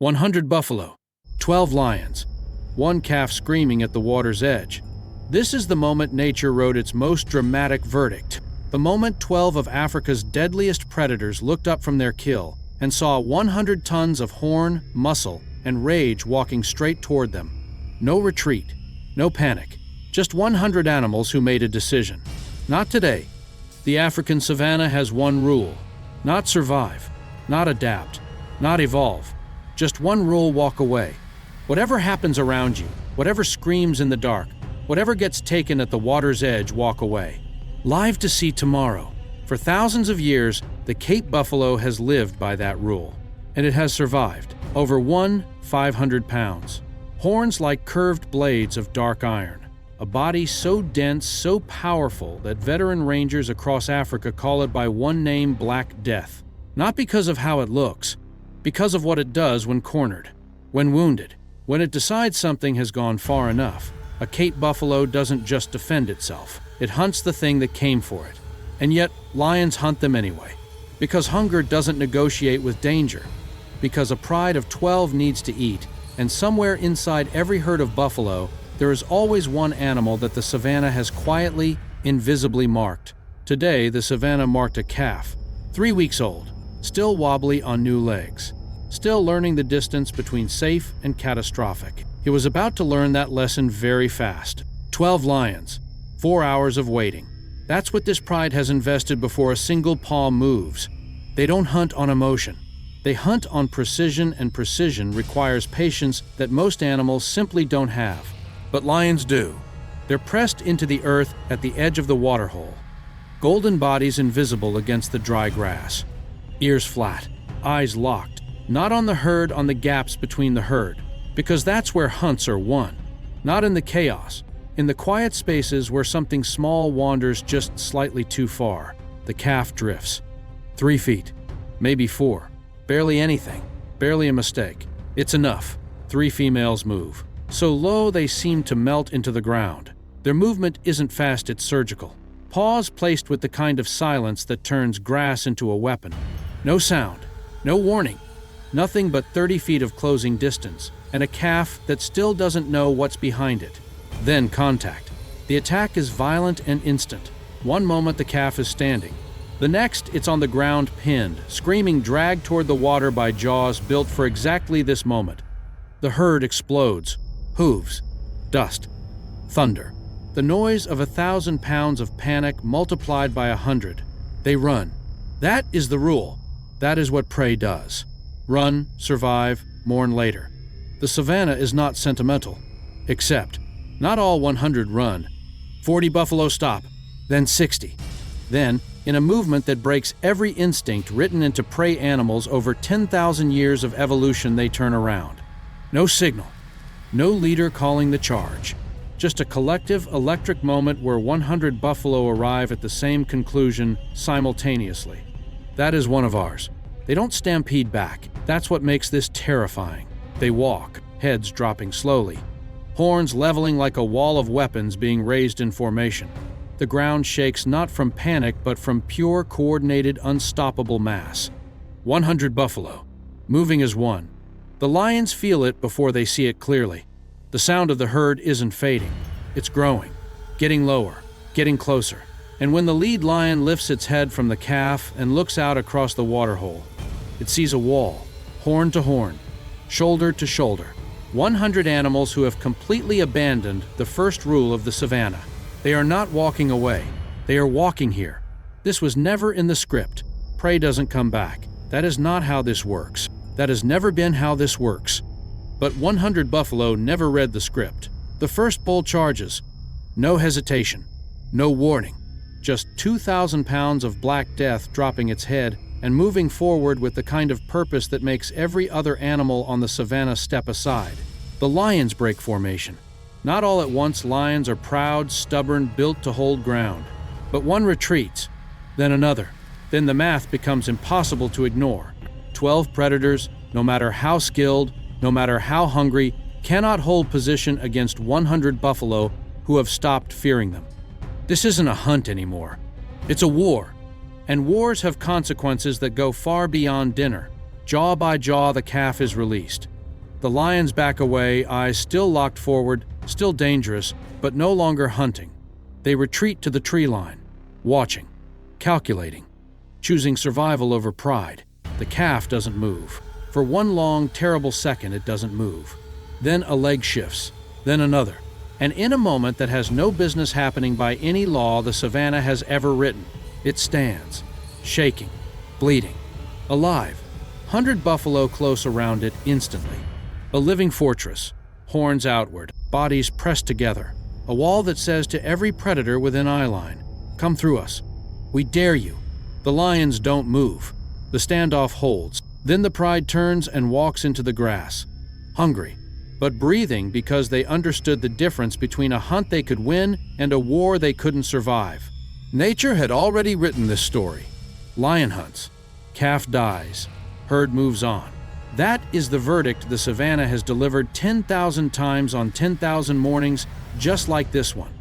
100 buffalo, 12 lions, one calf screaming at the water's edge. This is the moment nature wrote its most dramatic verdict. The moment 12 of Africa's deadliest predators looked up from their kill and saw 100 tons of horn, muscle, and rage walking straight toward them. No retreat, no panic, just 100 animals who made a decision. Not today. The African savanna has one rule: not survive, not adapt, not evolve. Just one rule: walk away. Whatever happens around you, whatever screams in the dark, whatever gets taken at the water's edge, walk away. Live to see tomorrow. For thousands of years, the Cape buffalo has lived by that rule, and it has survived. Over 500 pounds. Horns like curved blades of dark iron. A body so dense, so powerful that veteran rangers across Africa call it by one name: Black Death. Not because of how it looks, because of what it does when cornered, when wounded, when it decides something has gone far enough. A Cape buffalo doesn't just defend itself, it hunts the thing that came for it. And yet, lions hunt them anyway. Because hunger doesn't negotiate with danger. Because a pride of 12 needs to eat, and somewhere inside every herd of buffalo, there is always one animal that the savanna has quietly, invisibly marked. Today, the savanna marked a calf, 3 weeks old, still wobbly on new legs, still learning the distance between safe and catastrophic. He was about to learn that lesson very fast. 12 lions, 4 hours of waiting. That's what this pride has invested before a single paw moves. They don't hunt on emotion. They hunt on precision, and precision requires patience that most animals simply don't have. But lions do. They're pressed into the earth at the edge of the waterhole. Golden bodies invisible against the dry grass. Ears flat, eyes locked, not on the herd, on the gaps between the herd, because that's where hunts are won. Not in the chaos, in the quiet spaces where something small wanders just slightly too far. The calf drifts. 3 feet, maybe 4, barely anything, barely a mistake. It's enough. 3 females move. So low they seem to melt into the ground. Their movement isn't fast, it's surgical. Paws placed with the kind of silence that turns grass into a weapon. No sound, no warning, nothing but 30 feet of closing distance, and a calf that still doesn't know what's behind it. Then contact. The attack is violent and instant. One moment the calf is standing. The next, it's on the ground, pinned, screaming, dragged toward the water by jaws built for exactly this moment. The herd explodes. Hooves, dust, thunder. The noise of 1,000 pounds of panic multiplied by 100. They run. That is the rule. That is what prey does. Run, survive, mourn later. The savanna is not sentimental. Except, not all 100 run. 40 buffalo stop, then 60. Then, in a movement that breaks every instinct written into prey animals over 10,000 years of evolution, they turn around. No signal. No leader calling the charge. Just a collective electric moment where 100 buffalo arrive at the same conclusion simultaneously. That is one of ours. They don't stampede back. That's what makes this terrifying. They walk, heads dropping slowly, horns leveling like a wall of weapons being raised in formation. The ground shakes not from panic but from pure, coordinated, unstoppable mass. 100 buffalo, moving as one. The lions feel it before they see it clearly. The sound of the herd isn't fading. It's growing, getting lower, getting closer. And when the lead lion lifts its head from the calf and looks out across the waterhole, it sees a wall, horn to horn, shoulder to shoulder. 100 animals who have completely abandoned the first rule of the savanna. They are not walking away. They are walking here. This was never in the script. Prey doesn't come back. That is not how this works. That has never been how this works. But 100 buffalo never read the script. The first bull charges. No hesitation. No warning. Just 2,000 pounds of Black Death dropping its head and moving forward with the kind of purpose that makes every other animal on the savanna step aside. The lions break formation. Not all at once. Lions are proud, stubborn, built to hold ground. But one retreats, then another. Then the math becomes impossible to ignore. 12 predators, no matter how skilled, no matter how hungry, cannot hold position against 100 buffalo who have stopped fearing them. This isn't a hunt anymore. It's a war. And wars have consequences that go far beyond dinner. Jaw by jaw, the calf is released. The lions back away, eyes still locked forward, still dangerous, but no longer hunting. They retreat to the tree line, watching, calculating, choosing survival over pride. The calf doesn't move. For one long, terrible second, it doesn't move. Then a leg shifts, then another. And in a moment that has no business happening by any law the Savannah has ever written, it stands, shaking, bleeding, alive. 100 buffalo close around it instantly. A living fortress, horns outward, bodies pressed together. A wall that says to every predator within eyeline, "Come through us. We dare you." The lions don't move. The standoff holds. Then the pride turns and walks into the grass. Hungry, but breathing because they understood the difference between a hunt they could win and a war they couldn't survive. Nature had already written this story. Lion hunts. Calf dies. Herd moves on. That is the verdict the Savannah has delivered 10,000 times on 10,000 mornings, just like this one.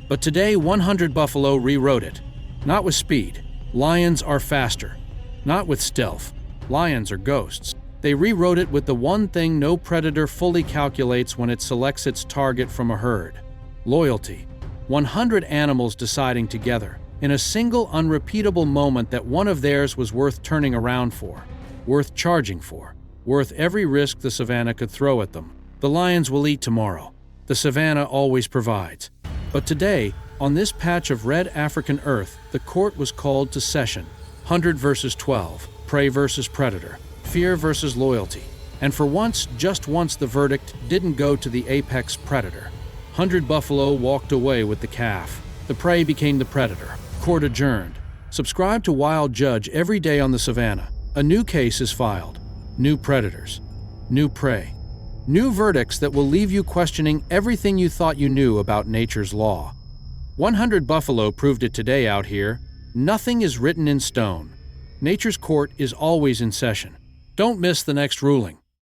But today, 100 buffalo rewrote it. Not with speed. Lions are faster. Not with stealth. Lions are ghosts. They rewrote it with the one thing no predator fully calculates when it selects its target from a herd: loyalty. 100 animals deciding together, in a single unrepeatable moment, that one of theirs was worth turning around for, worth charging for, worth every risk the Savannah could throw at them. The lions will eat tomorrow. The Savannah always provides. But today, on this patch of red African earth, the court was called to session. 100 versus 12, prey versus predator, fear versus loyalty. And for once, just once, the verdict didn't go to the apex predator. 100 buffalo walked away with the calf. The prey became the predator. Court adjourned. Subscribe to Wild Judge every day on the Savannah. A new case is filed. New predators. New prey. New verdicts that will leave you questioning everything you thought you knew about nature's law. 100 buffalo proved it today out here. Nothing is written in stone. Nature's court is always in session. Don't miss the next ruling.